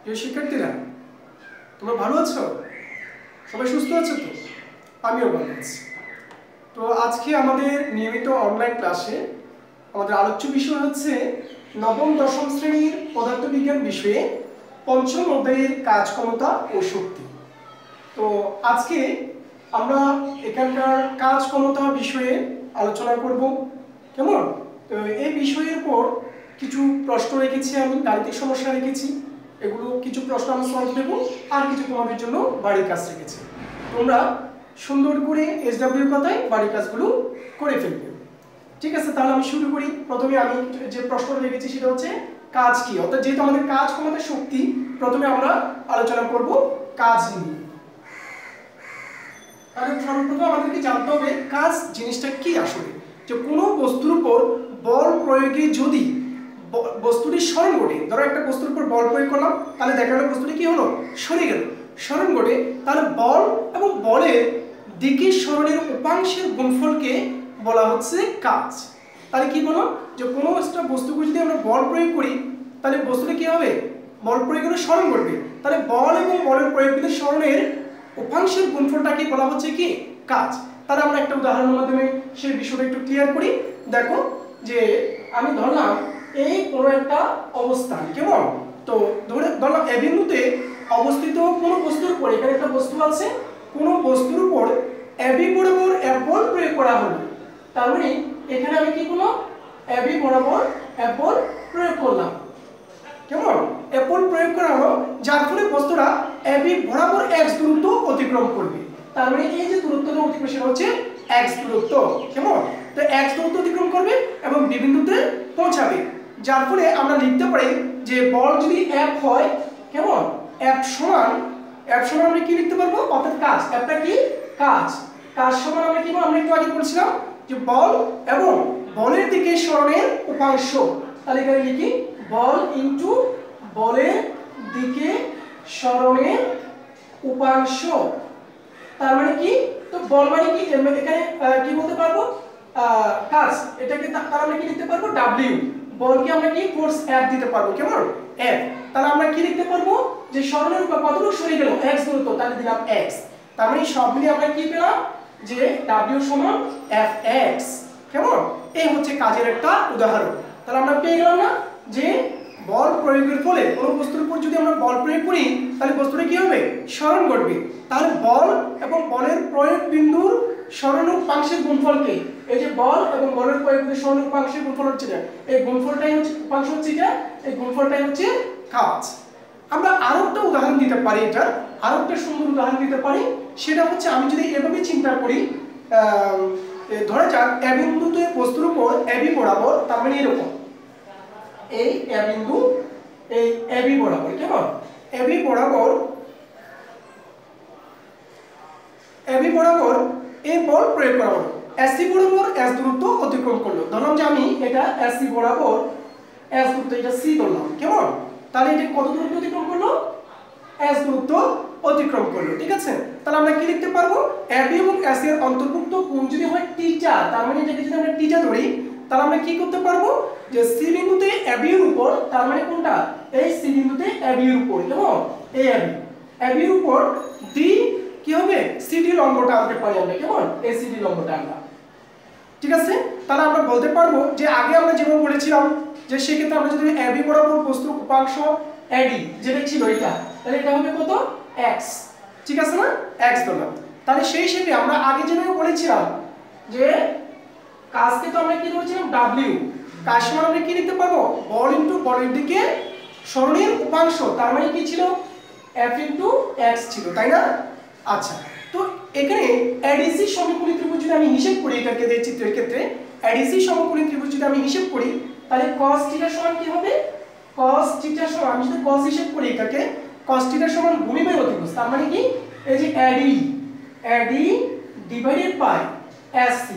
প্রিয় শিক্ষার্থীরা, তোমরা ভালো আছো? সবাই সুস্থ আছো তো? আমিও ভালো আছি। তো আজকে আমাদের নিয়মিত অনলাইন ক্লাসে আমাদের আলোচ্য বিষয় হচ্ছে নবম দশম শ্রেণীর পদার্থবিজ্ঞান বিষয়ে পঞ্চম অধ্যায়ের কাজ, ক্ষমতা ও শক্তি। তো আজকে আমরা এখানকার কাজ, ক্ষমতা বিষয়ে আলোচনা করব। কেমন? তো এই বিষয়ের পর কিছু প্রশ্ন রেখেছি, আমি গাণিতিক সমস্যা রেখেছি, এগুলো কিছু প্রশ্ন আমি সলভ দেবো, আর কিছু তোমাদের জন্য বাড়ির কাজ রেখেছি। তোমরা সুন্দর করে SW কথায় বাড়ির কাজগুলো করে ফেলবে। ঠিক আছে, তাহলে আমি শুরু করি। প্রথমে আমি যে প্রশ্নটা রেখেছি সেটা হচ্ছে কাজ কি, অর্থাৎ যেহেতু আমাদের কাজ, ক্ষমতা, শক্তি, প্রথমে আমরা আলোচনা করব কাজ নিয়ে। তাহলে সর্বপ্রথম আমাদেরকে জানতে হবে কাজ জিনিসটা কি আসলে। যে কোনো বস্তুর উপর বল প্রয়োগে যদি বস্তুটি সরণ ঘটে, ধরো একটা বস্তুর উপর বল প্রয়োগ করলাম, তাহলে দেখা গেল বস্তুটি কি হলো, সরে গেল। সরণ ঘটে, তাহলে বল এবং বলের দিকের সরণের উপাংশের গুণফলকে বলা হচ্ছে কাজ। তাহলে কি বলো, যে কোনো একটা বস্তুকে যদি আমরা বল প্রয়োগ করি, তাহলে বস্তুটা কি হবে, বল প্রয়োগ করে সরণ ঘটবে। তাহলে বল এবং বলের প্রয়োগের সরণের উপাংশের গুণফলটাকে বলা হচ্ছে কি, কাজ। তাহলে আমরা একটা উদাহরণের মাধ্যমে সেই বিষয়টা একটু ক্লিয়ার করি। দেখো, যে আমি ধরলাম এই কোনো একটা অবস্থান, কেমন? তো ধরলাম এ বিন্দুতে অবস্থিত কোনো বস্তুর উপর, এখানে একটা বস্তু আছে, কোনো বস্তুর উপর এবি বরাবর এফ বল প্রয়োগ করা হলো। তার মানে এখানে আমি কি করলাম, এবি বরাবর এফ বল প্রয়োগ করলাম। কেমন? এফ বল প্রয়োগ করা হলো, যার ফলে বস্তুটা এবি বরাবর x দূরত্ব অতিক্রম করবে। তার মানে এই যে দূরত্বটা অতিক্রম সেটা হচ্ছে x দূরত্ব। কেমন? তো x দূরত্ব অতিক্রম করবে এবং বি বিন্দুতে পৌঁছাবে, যার ফলে আমরা লিখতে পারি যে বল যদি F হয়, কেমন, F সমান আমরা কি লিখতে পারবো, অর্থাৎ কাজ। Fটা কি, কাজ। কাজ সমান আমরা কি বলবো, আমরা একটু আগে বলছিলাম যে বল এবং বলের দিকে সরণের উপাংশ। তাহলে এখানে লিখি বল ইনটু বলের দিকে সরণের উপাংশ। তার মানে কি, তো বল মানে কি, এখানে কি বলতে পারবো, কাজ। এটাকে তার আমরা কি লিখতে পারবো, W। বলকে আমরা কি ফোর্স F দিতে পারবো, কেমন, F। তাহলে আমরা কি লিখতে পারবো, যে সরণের উপর কতটুকু সরে গেল, x দূরত্ব, তাহলে দিলাম x। তার মানে সব মিলিয়ে আমরা কি পেলাম, যে W সমান Fx। কেমন? এই হচ্ছে কাজের একটা উদাহরণ। তাহলে আমরা পেয়ে গেলাম না, যে বল প্রয়োগের ফলে কোনো বস্তুর উপর যদি আমরা বল প্রয়োগ করি, তাহলে বস্তুটা কি হবে, সরণ ঘটবে। তাহলে বল এবং বলের প্রয়োগ বিন্দুর সরণ উপাংশের গুণফলকে, এই যে বল এবং বলের প্রয়োগ বিন্দুর সরণ উপাংশের গুণফল হচ্ছে এটা, এই গুণফলটাই হচ্ছে উপাংশ, হচ্ছে এটা, এই গুণফলটাই হচ্ছে কাজ। আমরা আরো একটা উদাহরণ দিতে পারি, এটা আরো একটা সুন্দর উদাহরণ দিতে পারি। সেটা হচ্ছে আমি যদি এভাবে চিন্তা করি, ধরা যাক এ বিন্দুতে বস্তুর উপর এবি বরাবর, তার মানে এরকম এই এ বিন্দু, এই এবি বরাবর, কেমন, এবি বরাবর এই বল প্রয়োগ করা হলো। এসি বরাবর এস দূরত্ব অতিক্রম করলো। ধরলাম যে আমি এটা এসি বরাবর এস দূরত্ব, এটা সি ধরলাম, কেমন? তাহলে এটা কত দূরত্ব অতিক্রম করলো, এস দূরত্ব অতিক্রম করলো। ঠিক আছে, তাহলে আমরা কি লিখতে পারবো, এবি এবং এস এর অন্তর্ভুক্ত কোণ যদি হয় থিটা, তার মানে এটাকে যদি আমরা থিটা ধরি, তাহলে আমরা কি করতে পারবো, যে সি বিন্দুতে এবি এর উপর, তার মানে কোনটা, এই সি বিন্দুতে এবি এর উপর, কেমন, এই এবি এর উপর ডি কি হবে, সিডি লম্বটা আনতে পারি আমরা, কেমন, এই সিডি লম্বটা আমরা। ঠিক আছে, তাহলে আমরা বলতে পারবো যে আগে আমরা যেভাবে বলেছিলাম, যে সেক্ষেত্রে আমরা যদি এবি বরাবর বস্তুর উপাংশ এডি যেটা ছিল এটা, তাহলে এটা হবে কত, x। ঠিক আছে না, x ধরলাম। তাহলে সেই হিসেবে আমরা আগে যেভাবে বলেছিলাম, যে কাজকে তো আমরা কি ধরেছিলাম, W। কাজ সমান আমরা কি লিখতে পারবো, বল ইনটু বলের দিকে সরণের উপাংশ, তার মানে কি ছিল, F ইনটু x ছিল, তাই না? আচ্ছা, তো এখানে এডিসি সমকোণী ত্রিভুজ যদি আমি হিসাব করি, এটাকে এই চিত্রের ক্ষেত্রে এডিসি সমকোণী ত্রিভুজ যদি আমি হিসাব করি, তাহলে cos θ সমান কি হবে, cos θ সমান, আমি যদি cos হিসাব করি এটাকে, cos θ সমান গুণিতক অতিভুজ, তার মানে কি, এই যে AD ডিভাইডেড বাই SC।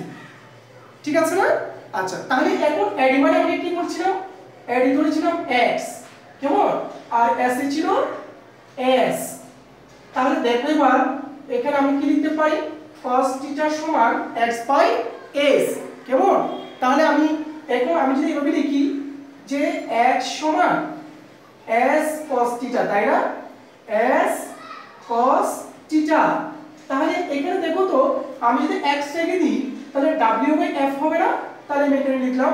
ঠিক আছে না? আচ্ছা, তাহলে এখন AD মানে আমরা কি করছিলাম, AD ধরেছিলাম x, কেমন, আর SC ছিল s। তাহলে দেখো এবার এখানে আমি কি লিখতে পারি, cos θ সমান x বাই s, কেমন? তাহলে আমি এখন আমি যদি এভাবে লিখি, যে x সমান s cos থিটা, তাই না? s cos theta. তাহলে এখানে দেখো তো আমি যদি x রেখে দিই তাহলে w/f হবে না? তাহলে আমি এখানে লিখলাম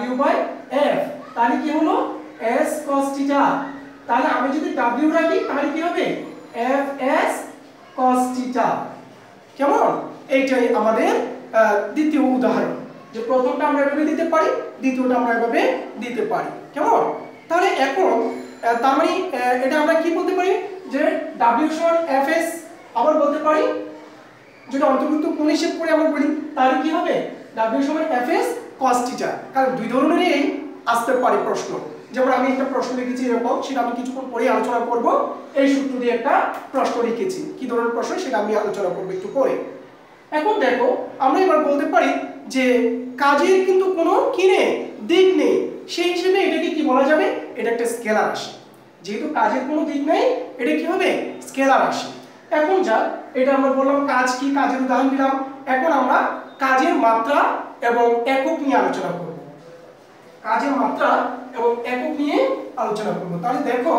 w/f। তাহলে কি হলো s cos থিটা। তাহলে আমি যদি w রাখি তাহলে কি হবে fs cos থিটা। কেমন? এইটাই আমাদের দ্বিতীয় উদাহরণ, যে প্রথমটা আমরা এভাবে দিতে পারি, দ্বিতীয়টা আমরা এভাবে দিতে পারি। কেমন? তাহলে এখন তার মানে এটা আমরা কি বলতে পারি যে w সমান fs, আবার বলতে পারি যদি অন্তর্ভুক্ত কোণ হিসেব করে আমরা বলি তাহলে কি হবে w সমান fs cos থিটা। কারণ দুই ধরনেরই আসতে পারে প্রশ্ন। যেমন আমি একটা প্রশ্ন লিখেছি এরকম, সেটা আমি কিছুক্ষণ পরে আলোচনা করব। এই সূত্র দিয়ে একটা প্রশ্ন লিখেছি, কি ধরনের প্রশ্ন সেটা আমি আলোচনা করব একটু পরে। এখন দেখো আমরা এবার বলতে পারি যে কাজের কিন্তু কোনো কি নেই, দিক নেই, সেই হিসেবে এটাকে কি বলা যাবে? এটা একটা স্কেলার রাশি। যেহেতু কাজের কোনো দিক নেই, এটা কি হবে? স্কেলার রাশি। এখন যা এটা আমরা বললাম কাজ কি, কাজের উদাহরণ দিলাম। এখন আমরা কাজের মাত্রা এবং একক নিয়ে আলোচনা করব। কাজের মাত্রা এবং একক নিয়ে আলোচনা করব। তাহলে দেখো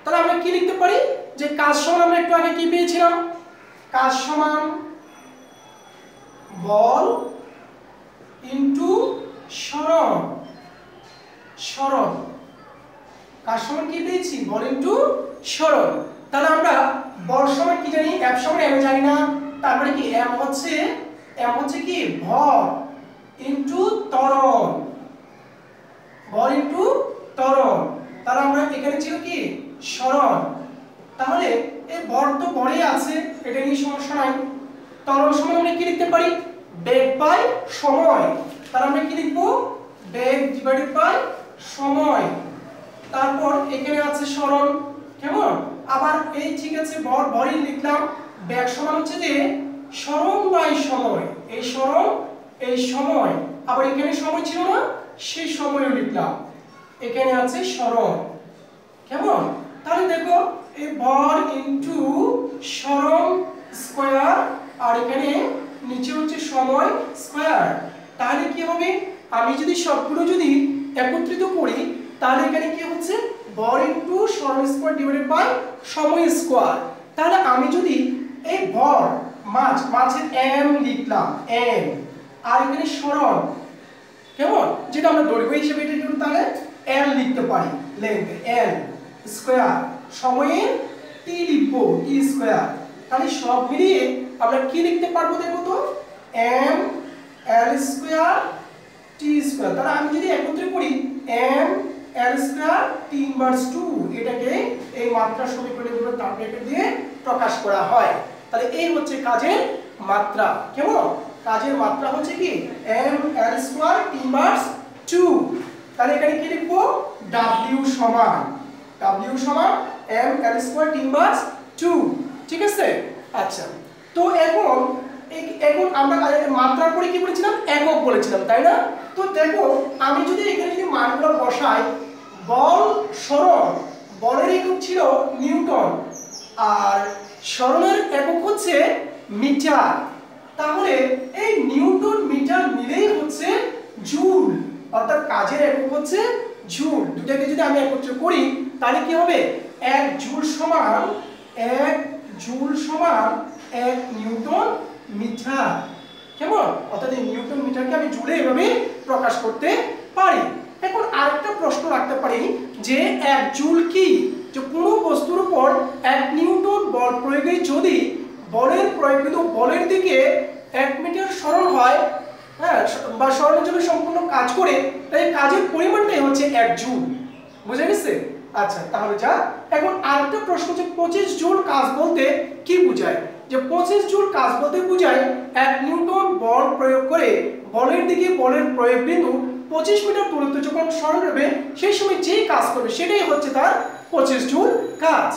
তাহলে আমরা কি লিখতে পারি যে কাজ সমান আমরা একটু আগে কি পেয়েছিলাম? কাজ সমান বল ইনটু সরণ। সরণ কাজ সমান কি পেয়েছি? বল ইনটু সরণ। তাহলে আমরা বল সমান কি জানি? F সমান m জানি না। তারপরে কি m হচ্ছে কি ভর ইনটু ত্বরণ। ভর ইনটু ত্বরণ। তাহলে আমরা এখানে ছিল কি সরণ। তাহলে এই ভর তো ভরেই আছে, এটা নিয়ে সমস্যা নাই। ত্বরণ সমান আমরা কি লিখতে পারি? বেগ বাই সময়। তাহলে আমরা কি লিখব? বেগ ডিভাইডেড বাই সময়। তারপর এখানে আছে সরণ। কেমন? আবার এই ঠিক আছে ভর ভরই লিখলাম। বেগ সমান হচ্ছে যে সরণ বাই সময়। এই সরণ এই সময়, আবার এখানে সময় ছিল না, সেই সময়ও লিখলাম। এখানে আছে সরণ। কেমন? তাহলে দেখো এই ভর ইনটু সরণ স্কয়ার, আর এখানে নিচে হচ্ছে সময় স্কয়ার। তাহলে কি হবে? আমি যদি সবগুলো যদি একত্রিত করি তাহলে এখানে কি হচ্ছে? ভর ইনটু সরণ স্কয়ার ডিভাইডেড বাই সময় স্কয়ার। তাহলে আমি যদি এই ভর মাঝের m লিখলাম m, আর এখানে সরণ কেমন যেটা আমরা দৈর্ঘ্য হিসেবে এটা কিন্তু তাহলে l লিখতে পারি, লেন্থ l স্কয়ার, সময়ে t লিখবো t স্কয়ার। তাহলে সব মিলিয়ে আমরা কি লিখতে পারবো দেখো তো? m l square t square. তাহলে আমি যদি একত্রে করি m l square t inverse 2, এটাকে এই মাত্রা সমীকরণগুলো তার ব্র্যাকেট দিয়ে প্রকাশ করা হয়। তাহলে এই হচ্ছে কাজের মাত্রা। কেমন? কাজের মাত্রা হচ্ছে কি m l square t inverse 2। তাহলে এখানে কি লিখবো? w সমান m l square t inverse 2। ঠিক আছে? আচ্ছা, তো এখন আমরা মাত্রার পরে কি বলেছিলাম? একক বলেছিলাম, তাই না? তো দেখো আমি যদি এখানে যদি মানগুলো বসাই, বল সরণ, বলের একক ছিল নিউটন আর সরণের একক হচ্ছে মিটার। তাহলে এই নিউটন মিটার মিলেই হচ্ছে জুল, অর্থাৎ কাজের একক হচ্ছে জুল। দুটাকে যদি আমি একত্রে করি তাহলে কি হবে? 1 জুল সমান 1 নিউটন মিটার। কেমন? অর্থাৎ এই নিউটন মিটারকে আমি জুলে এভাবে প্রকাশ করতে পারি। এখন আরেকটা প্রশ্ন রাখতে পারি যে 1 জুল কি? যে কোনো বস্তুর উপর 1 নিউটন বল প্রয়োগে যদি বলের প্রয়োগিত বলের দিকে 1 মিটার সরণ হয়, হ্যাঁ, বা সরণের জন্য সম্পূর্ণ কাজ করে, তাই কাজের পরিমাণটাই হচ্ছে 1 জুল। বুঝে গেছে? আচ্ছা, তাহলে যা এখন আরেকটা প্রশ্ন যে 25 জুল কাজ বলতে কি বোঝায়? যে 25 জুল কাজ বলতে বোঝায় 1 নিউটন বল প্রয়োগ করে বলের দিকে বলের প্রয়োগ বিন্দু 25 মিটার দূরত্ব যখন সরণ হবে সেই সময় যেই কাজ করবে সেটাই হচ্ছে তার 25 জুল কাজ।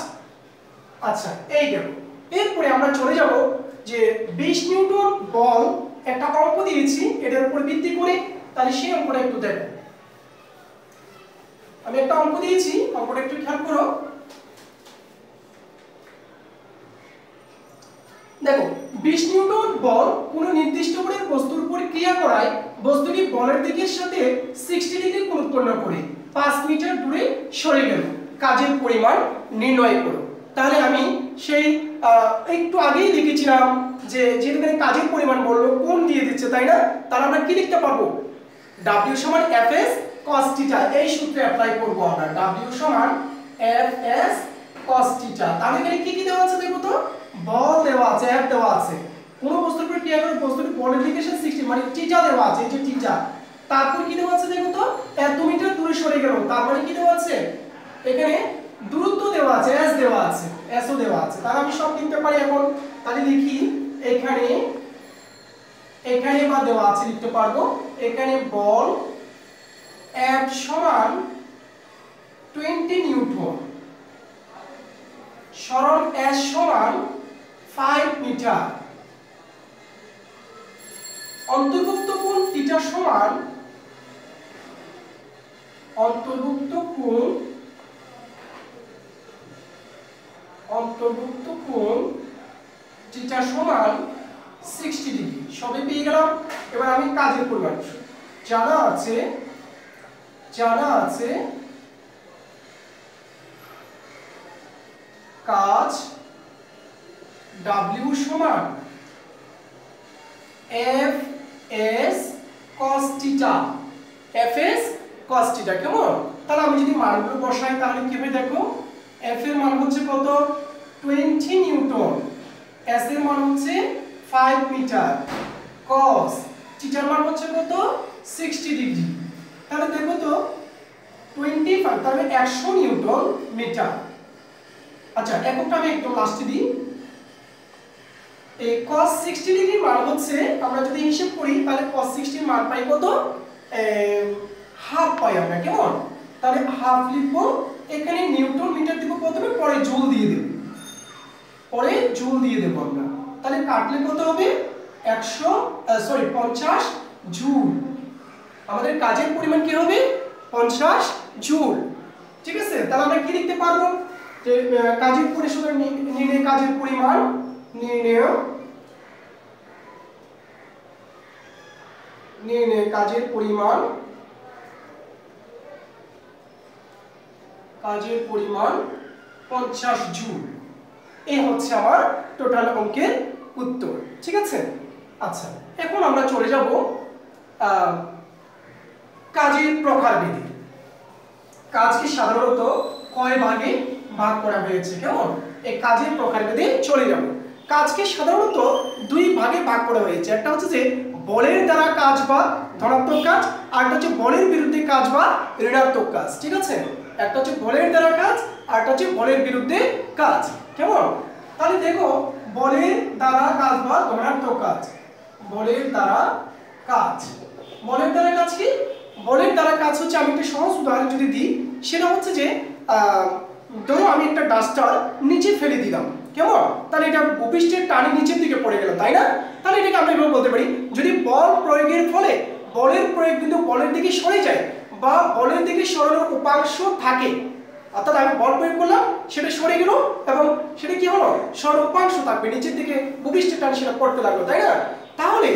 আচ্ছা, এই গেল। এরপরে আমরা চলে যাব যে 20 নিউটন বল, একটা অঙ্ক দিয়েছি এটার উপর ভিত্তি করে, তাহলে সেই অঙ্কটা একটু দেখো। আমি একটা অঙ্ক দিয়েছি, অঙ্কটা একটু খেয়াল করো। দেখো 20 নিউটন বল কোনো নির্দিষ্ট করে বস্তুর উপর ক্রিয়া করায় বস্তুটি বলের দিকের সাথে 60 ডিগ্রি কোণ উৎপন্ন করে 5 মিটার দূরে সরে গেল, কাজের পরিমাণ নির্ণয় করো। তাহলে আমি সেই একটু আগেই লিখেছিলাম যে যেহেতু কাজের পরিমাণ বললো কোণ দিয়ে দিচ্ছে, তাই না? তাহলে আমরা কি লিখতে পারবো? W সমান Fs cos θ, এই সূত্রে অ্যাপ্লাই করব আমরা। W সমান Fs cos θ। তাহলে এখানে কি কি দেওয়া আছে দেখো তো? বল দেওয়া আছে, F দেওয়া আছে। কোন বস্তুর উপর ক্রিয়া করে বস্তুটি বলের দিকে 60 মানে θ দেওয়া আছে, এই যে θ। তারপর কি দেওয়া আছে দেখো তো? এত মিটার দূরে সরে গেল, তার মানে কি দেওয়া আছে? এখানে দূরত্ব দেওয়া আছে, s দেওয়া আছে, s ও দেওয়া আছে। তাহলে আমি সব লিখতে পারি এখন। তাহলে লিখি এখানে বা দেওয়া আছে লিখতে পারবো। এখানে বল F সমান 20 নিউটন, সরণ S সমান 5 মিটার, অন্তর্ভুক্ত কোণ θ সমান অন্তর্ভুক্ত কোণ θ সমান 60 ডিগ্রি। সবই পেয়ে গেলাম। এবার আমি কাজের পরিমাণ জানা আছে কাজ W সমান Fs cos θ, Fs cos θ। কেমন? তাহলে আমি যদি মানগুলো বসাই তাহলে কি হবে দেখো? F এর মান হচ্ছে কত? 20 নিউটন, S এর মান হচ্ছে 5 মিটার, cos θ এর মান হচ্ছে কত? 60 ডিগ্রি। তাহলে দেখো তো 25, তাহলে 100 নিউটন মিটার। আচ্ছা, এককটা আমি একদম লাস্টে দিই। এই cos 60 ডিগ্রির মান হচ্ছে, আমরা যদি হিসাব করি তাহলে cos 60 এর মান পাই কত? হাফ পাই আমরা। কেমন? তাহলে হাফ লিখবো। এখানে নিউটন মিটার দিব প্রথমে, পরে জুল দিয়ে দেব, আমরা। তাহলে কাটলে কত হবে? 50 জুল। আমাদের কাজের পরিমাণ কি হবে? 50 জুল। ঠিক আছে? তাহলে আমরা কি লিখতে পারবো? যে কাজের পরিমাণ নির্ণয়, কাজের পরিমাণ কাজের পরিমাণ 50 জুল। এই হচ্ছে আমার টোটাল অঙ্কের উত্তর। ঠিক আছে? আচ্ছা, এখন আমরা চলে যাব কাজের প্রকারভেদে। কাজকে সাধারণত কয় ভাগে ভাগ করা হয়েছে? কেমন? এই কাজের প্রকারভেদে চলে যাব। কাজকে সাধারণত দুই ভাগে ভাগ করা হয়েছে। একটা হচ্ছে যে বলের দ্বারা কাজ বা ধনাত্মক কাজ, আর একটা হচ্ছে বলের বিরুদ্ধে কাজ বা ঋণাত্মক কাজ। ঠিক আছে? একটা হচ্ছে বলের দ্বারা কাজ, আর একটা হচ্ছে বলের বিরুদ্ধে কাজ। কেমন? তাহলে দেখো, বলের দ্বারা কাজ বা ধনাত্মক কাজ। বলের দ্বারা কাজ কি? বলের দ্বারা কাজ হচ্ছে, আমি একটা সহজ উদাহরণ যদি দিই, সেটা হচ্ছে যে ধরো আমি একটা ডাস্টার নিচে ফেলে দিলাম। কেমন? তাহলে এটা ভূপৃষ্ঠের টানে নিচের দিকে পড়ে গেল, তাই না? তাহলে এটাকে আমরা এভাবে বলতে পারি, যদি বল প্রয়োগের ফলে বলের প্রয়োগ কিন্তু বলের দিকে সরে যায় বা বলের দিকে সরানোর উপাংশ থাকে, অর্থাৎ আমি বল প্রয়োগ করলাম, সেটা সরে গেল এবং সেটা কি হলো? সরানোর উপাংশ থাকবে, নিচের দিকে ভূপৃষ্ঠের টানে সেটা পড়তে লাগলো, তাই না? তাহলে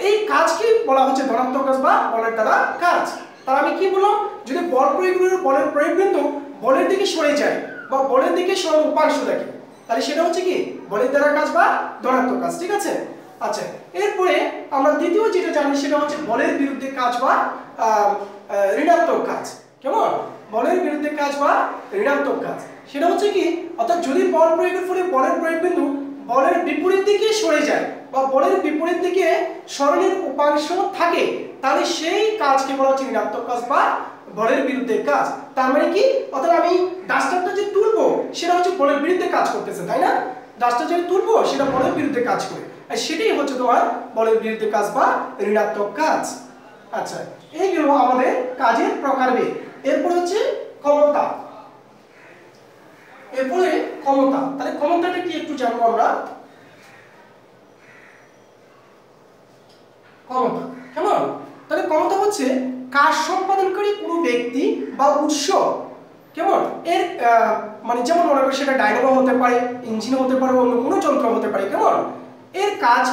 এই কাজকে বলা হচ্ছে ধনাত্মক কাজ বা বলের দ্বারা কাজ। তাহলে আমি কি বললাম? যদি বল বলের প্রয়োগ কিন্তু বলের দিকে সরে যায় বা বলের দিকে সরানোর উপাংশ থাকে, তাহলে সেটা হচ্ছে কি? বলের দ্বারা কাজ বা ধনাত্মক কাজ। ঠিক আছে? আচ্ছা, এরপরে আমরা দ্বিতীয় যেটা জানি সেটা হচ্ছে বলের বিরুদ্ধে কাজ বা ঋণাত্মক কাজ। কেমন? বলের বিরুদ্ধে কাজ বা ঋণাত্মক কাজ সেটা হচ্ছে কি? অর্থাৎ যদি বল প্রয়োগের ফলে বলের প্রয়োগ বিন্দু বলের বিপরীত দিকে সরে যায় বা বলের বিপরীত দিকে সরণের উপাংশ থাকে, তাহলে সেই কাজকে বলা হচ্ছে ঋণাত্মক কাজ বা বলের বিরুদ্ধে কাজ। তার মানে কি? অর্থাৎ আমি ডাস্টারটা যে তুলবো সেটা হচ্ছে বলের বিরুদ্ধে কাজ করতেছে, তাই না? ডাস্টার যে তুলবো সেটা বলের বিরুদ্ধে কাজ করে, আর সেটাই হচ্ছে তোমার বলের বিরুদ্ধে কাজ বা ঋণাত্মক কাজ। আচ্ছা, এইগুলো আমাদের কাজের প্রকারভেদ। এরপর হচ্ছে ক্ষমতা। তাহলে ক্ষমতাটা কি একটু জানবো আমরা। ক্ষমতা কেমন? তাহলে ক্ষমতা হচ্ছে কাজ সম্পাদনকারী কোনো ব্যক্তি বা উৎস। কেমন? এর মানে যেমন মনে করি সেটা ডায়নামো হতে পারে, ইঞ্জিন হতে পারে, অন্য কোনো যন্ত্র হতে পারে। কেমন? এর কাজ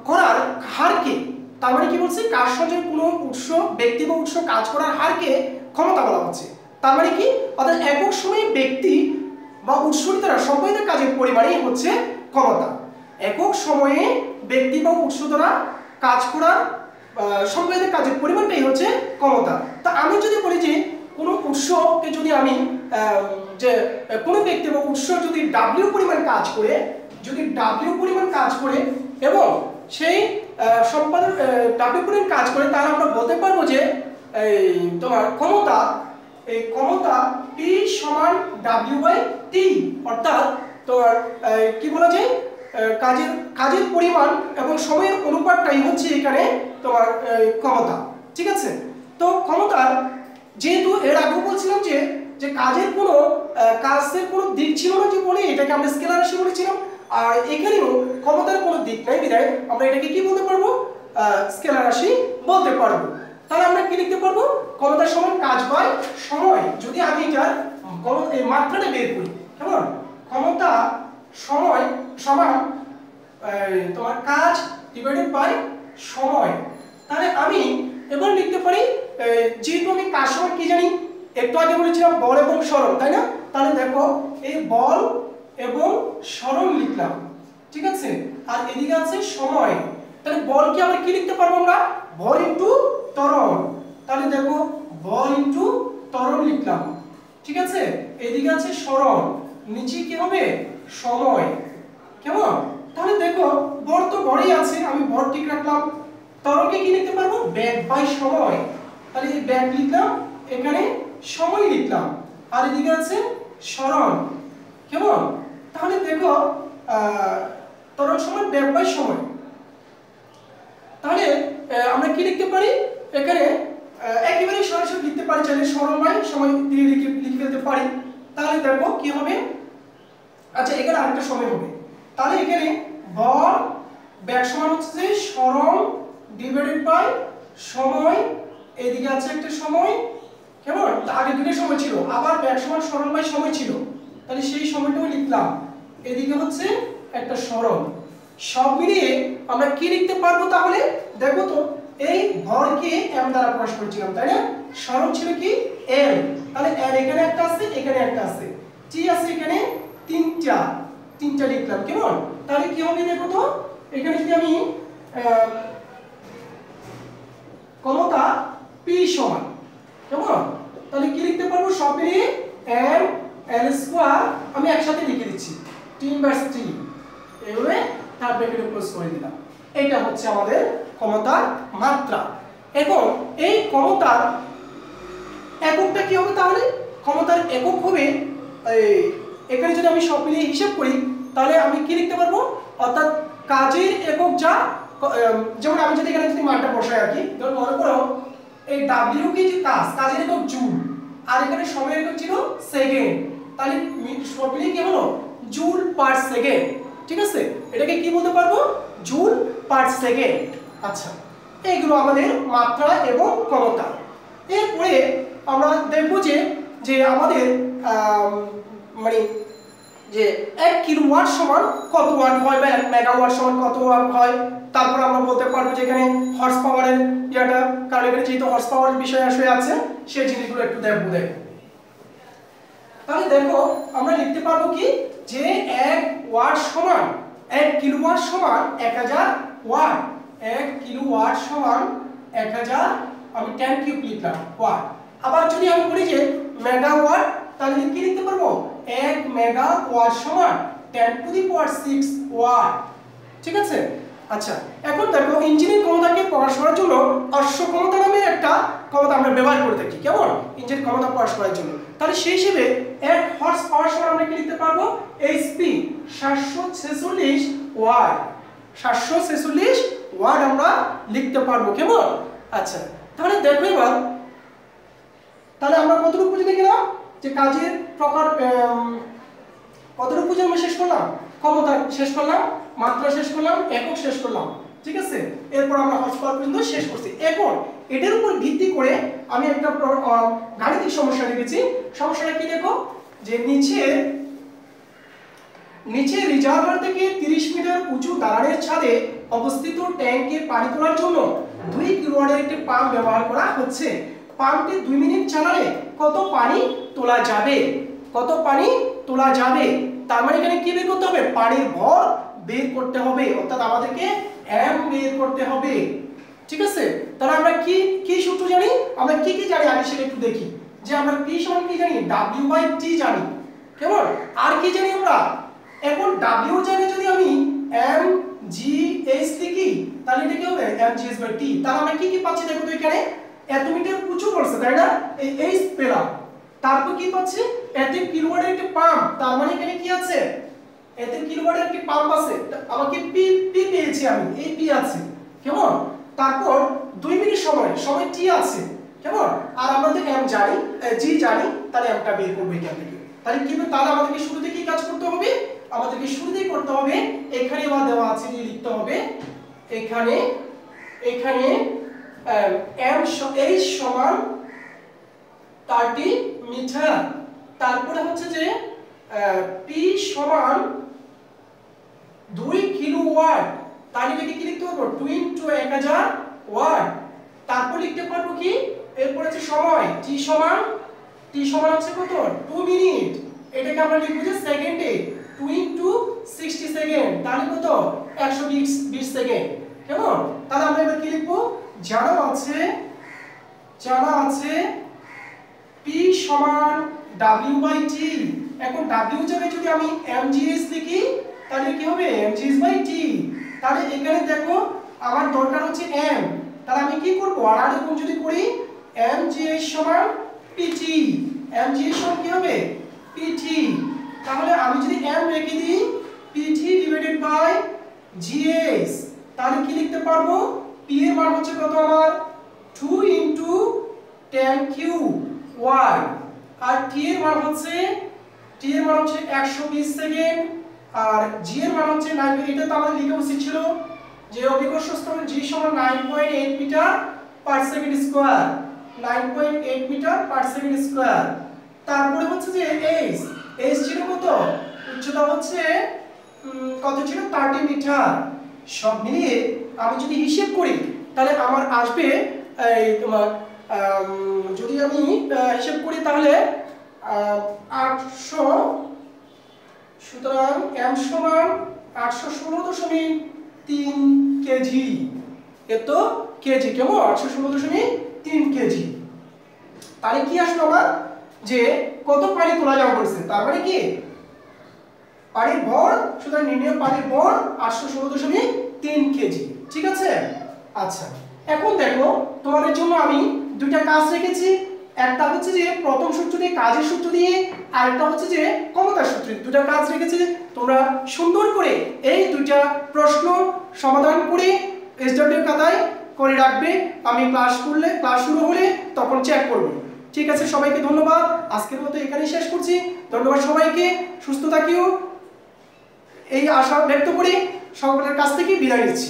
করার হারকে, তার মানে কি বলছি, কাজ সঞ্চয়ের কোনো উৎস, ব্যক্তি বা উৎস কাজ করার হারকে ক্ষমতা বলা হচ্ছে। তার মানে কি, অর্থাৎ একক সময়ে ব্যক্তি বা উৎসের দ্বারা সম্পাদিত কাজের পরিমাণই হচ্ছে ক্ষমতা। একক সময়ে ব্যক্তি বা উৎস দ্বারা কাজ করার সম্পাদিত কাজের পরিমাণটাই হচ্ছে ক্ষমতা। তা আমি যদি বলি যে কোনো উৎসকে যদি আমি যে কোনো ব্যক্তি বা উৎস যদি ডাব্লিউ পরিমাণ কাজ করে, যদি ডাব্লিউ পরিমাণ কাজ করে এবং সেই সম্পাদন ডাব্লিউ পরিমাণ কাজ করে, তাহলে আমরা বলতে পারবো যে এই তোমার ক্ষমতা, এই ক্ষমতা P সমান W/T, অর্থাৎ তোমার কি বলা যায়, কাজের পরিমাণ এবং সময়ের অনুপাতটাই হচ্ছে এখানে তোমার ক্ষমতা। ঠিক আছে। তো ক্ষমতার যেহেতু এর আগেও বলছিলাম যে কাজের কোনো দিক ছিল না, যে বলি এটাকে আমরা স্কেলার রাশি বলেছিলাম, আর এখানেও ক্ষমতার কোনো দিক নাই বিধায় আমরা এটাকে কি বলতে পারবো, স্কেলার রাশি বলতে পারবো। তাহলে আমরা কি লিখতে পারবো, ক্ষমতার সমান কাজ বাই সময়। যদি আমি এটার এই মাত্রাটা বের করি, কেমন, ক্ষমতা সময় সমান তোমার কাজ ডিভাইডেড বাই সময়, তাহলে আমি এবার লিখতে পারি, যেহেতু আমি কাজ সমান কি জানি, একটু আগে বলেছিলাম বল এবং সরণ, তাই না? তাহলে দেখো এই বল এবং সরণ লিখলাম, ঠিক আছে, আর এদিকে আছে সময়। তাহলে বলকে আমরা কি লিখতে পারবো, আমরা ভর ইনটু ত্বরণ। তাহলে দেখো বল ইনটু ত্বরণ লিখলাম, ঠিক আছে, এদিকে আছে সরণ, নিচে কি হবে সময়, কেমন। তাহলে দেখো ভর তো ভরই আছে, আমি ভর ঠিক রাখলাম, ত্বরণকে কি লিখতে পারবো, বেগ বাই সময়। তাহলে এই বেগ লিখলাম, এখানে সময় লিখলাম, আর এদিকে আছে সরণ, কেমন। তাহলে দেখো ত্বরণ সমান বেগ বাই সময়। তাহলে আমরা কি লিখতে পারি, এখানে একেবারে সরাসরি লিখতে পারি, চাইলে সরণ বাই সময় দিয়ে লিখে ফেলতে পারি। তাহলে দেখো কি হবে, আচ্ছা এখানে আরেকটা সময় হবে, তাহলে এখানে ভর বেগ সমান হচ্ছে যে সরণ ডিভাইডেড বাই সময়, এদিকে আছে একটা সময়, কেমন, আগে দুটো সময় ছিল, আবার বেগ সমান সরণ বাই সময় ছিল, তাহলে সেই সময়টাও লিখলাম, এদিকে হচ্ছে একটা সরণ। সব মিলিয়ে আমরা কি লিখতে পারবো, তাহলে দেখো তো এই ভরকে m দ্বারা প্রকাশ করেছিলাম, তাই না, সরণ ছিল কি l, তাহলে l এখানে একটা আছে, এখানে একটা আছে, t আছে এখানে তিনটা লিখলাম, কেমন। তাহলে কি হবে দেখো তো, এখানে যদি আমি ক্ষমতা p সমান, কেমন, তাহলে কি লিখতে পারবো, সব মিলিয়ে m l স্কয়ার আমি একসাথে লিখে দিচ্ছি 3/3, এভাবে তার ব্র্যাকেটে ক্লোজ করে দিলাম। এটা হচ্ছে আমাদের ক্ষমতার মাত্রা। এখন এই ক্ষমতার এককটা কি হবে, তাহলে ক্ষমতার একক হবে, এখানে যদি আমি সব মিলিয়ে হিসাব করি, তাহলে আমি কি লিখতে পারবো, অর্থাৎ কাজের একক যা, যেমন আমি যদি এখানে যদি মানটা বসাই আর কি, ধরো মনে করো এই w কি যে কাজের একক জুল, আর এখানে সময়ের একক ছিল সেকেন্ড, তাহলে সব মিলিয়ে কি হলো, জুল পার সেকেন্ড, ঠিক আছে, এটাকে কি বলতে পারবো, জুল পার সেকেন্ড। আচ্ছা, এইগুলো আমাদের মাত্রা এবং ক্ষমতা। এরপরে আমরা দেখব যে আমাদের মানে যে 1 কিলোওয়াট সমান কত ওয়াট হয়, বা 1 মেগাওয়াট সমান কত ওয়াট হয়। তারপর আমরা বলতে পারবো যে এখানে হর্স পাওয়ারের ইয়াটা, কারণ এখানে যেহেতু হর্স পাওয়ারের বিষয় আসলে আছে, সেই জিনিসগুলো একটু দেখবো। তাহলে দেখো আমরা লিখতে পারবো কি, যে 1 ওয়াট সমান 1 কিলোওয়াট সমান 1000 ওয়াট, 1 কিলোওয়াট সমান 1000, আমি 10 কিউব লিখলাম ওয়াট। আবার যদি আমি বলি যে মেগাওয়াট, তাহলে কি লিখতে পারবো, 1 মেগাওয়াট সমান 10⁶ ওয়াট, ঠিক আছে। আচ্ছা, এখন দেখো ইঞ্জিনের ক্ষমতাকে প্রকাশ করার জন্য অশ্ব ক্ষমতা নামের একটা ক্ষমতা আমরা ব্যবহার করে থাকি, কেমন, ইঞ্জিনের ক্ষমতা প্রকাশ করার জন্য। তাহলে সেই হিসেবে 1 হর্স পাওয়ার সমান আমরা কি লিখতে পারবো, HP 746 ওয়াট, 746 ওয়াট আমরা লিখতে পারবো, কেমন। আচ্ছা, তাহলে দেখো এবার, তাহলে আমরা কতটুকু বুঝে গেলাম, যে কাজের প্রকার কতটুকু বুঝে আমরা শেষ করলাম, ক্ষমতা শেষ করলাম, মাত্রা শেষ করলাম, একক শেষ করলাম, ঠিক আছে। এরপর আমরা হর্স পাওয়ার পর্যন্ত শেষ করছি। এখন এটার উপর ভিত্তি করে আমি একটা গাণিতিক সমস্যা লিখেছি। সমস্যাটা কি দেখো, যে নিচে নিচে রিজার্ভার থেকে 30 মিটার উঁচু দালানের ছাদে অবস্থিত ট্যাঙ্কে পানি তোলার জন্য 2 কিলোওয়াটের একটি পাম্প ব্যবহার করা হচ্ছে। পাম্পটি 2 মিনিট চালালে কত পানি তোলা যাবে? কত পানি তোলা যাবে? তার মানে এখানে কি বের করতে হবে? পানির ভর বের করতে হবে, অর্থাৎ আমাদেরকে m বের করতে হবে। ঠিক আছে, তাহলে আমরা কি কি সূত্র জানি? আমরা কি কি জানি আগে সেটা একটু দেখি। যে আমরা p সমান কি জানি? w/t জানি। কেমন? আর কি জানি আমরা? এখন w জানি যদি আমি m g h লিখি তাহলে এটা কি হবে? m g h/t। তাহলে আমরা কি কি পাচ্ছি দেখো তো, এখানে এত মিটার উঁচু করছে তাই না, এই h পেলাম। তারপর কি পাচ্ছি? এত কিলোওয়াটের একটা পাম্প, তার মানে এখানে কি আছে? এত কিলোওয়াটের একটা পাম্প আছে, আমাকে p পেয়েছি আমি, এই p আছে। কেমন? তারপর 2 মিনিট সময় t আছে। কেমন? আর আমরা তো m জানি, g জানি, তাহলে mটা বের করব এখান থেকে। তাহলে কি হবে? তাহলে আমাদেরকে শুরুতে কি কাজ করতে হবে? আমাদেরকে শুরুতেই করতে হবে, এখানে বা দেওয়া আছে যে লিখতে হবে এখানে m h সমান 30 মিটার। তারপরে হচ্ছে যে p সমান 2 কিলোওয়াট। তাহলে এটাকে কি লিখতে পারবো? 2 * 1000 ওয়াট। তারপর লিখতে পারবো কি? এরপর আছে সময়, t সমান হচ্ছে কত? 2 মিনিট। এটাকে আমরা লিখব যে সেকেন্ডে, 2 * 60 সেকেন্ড। তাহলে কত? 120 সেকেন্ড। কেমন? তাহলে আমরা এবার কি লিখব? জানা আছে p সমান w/t। এখন w জায়গায় যদি আমি mgh লিখি তাহলে কি হবে? mgh/t। তাহলে এখানে দেখো আমার দরকার হচ্ছে m, তাহলে আমি কি করব? আর এরকম যদি করি mgh সমান pt, mgh সমান কি হবে? pt। তাহলে আমি যদি m রেখে দিই pt/gh, তাহলে কি লিখতে পারবো? p এর মান হচ্ছে কত আমার? 2 * 10³ ওয়াট। আর t এর মান হচ্ছে 120 সেকেন্ড। আর g এর মান হচ্ছে 9। এটা তো আমাদের লিখা উচিত ছিল যে অভিকর্ষ স্তরণ g সমান 9.8 metre per second square, 9.8 metre per second square. তারপরে হচ্ছে যে h ছিল কত? উচ্চতা হচ্ছে কত ছিল? 30 মিটার। সব মিলিয়ে আমি যদি হিসাব করি তাহলে আমার আসবে এই তোমার যদি আমি হিসাব করি তাহলে 800, সুতরাং m সমান 816.3 কেজি। এত কেজি, কেমন? 816.3 কেজি। তাহলে কি আসলো আমার? যে কত পানি তোলা যাবে বলছে, তার মানে কি পানির ভর, সুতরাং নির্ণয় পানির ভর 816.3 কেজি। ঠিক আছে? আচ্ছা, এখন দেখো তোমাদের জন্য আমি দুইটা কাজ রেখেছি। একটা হচ্ছে যে প্রথম সূত্র দিয়ে, কাজের সূত্র দিয়ে, আর একটা হচ্ছে যে ক্ষমতার সূত্র দিয়ে। দুটো কাজ রেখেছি, তোমরা সুন্দর করে এই দুইটা প্রশ্ন সমাধান করে এসডব্লিউ খাতায় করে রাখবে। আমি ক্লাস শুরু হলে তখন চেক করব। ঠিক আছে, সবাইকে ধন্যবাদ। আজকের মতো এখানেই শেষ করছি। ধন্যবাদ সবাইকে, সুস্থ থাকিও এই আশা ব্যক্ত করে সকলের কাছ থেকে বিদায় নিচ্ছি।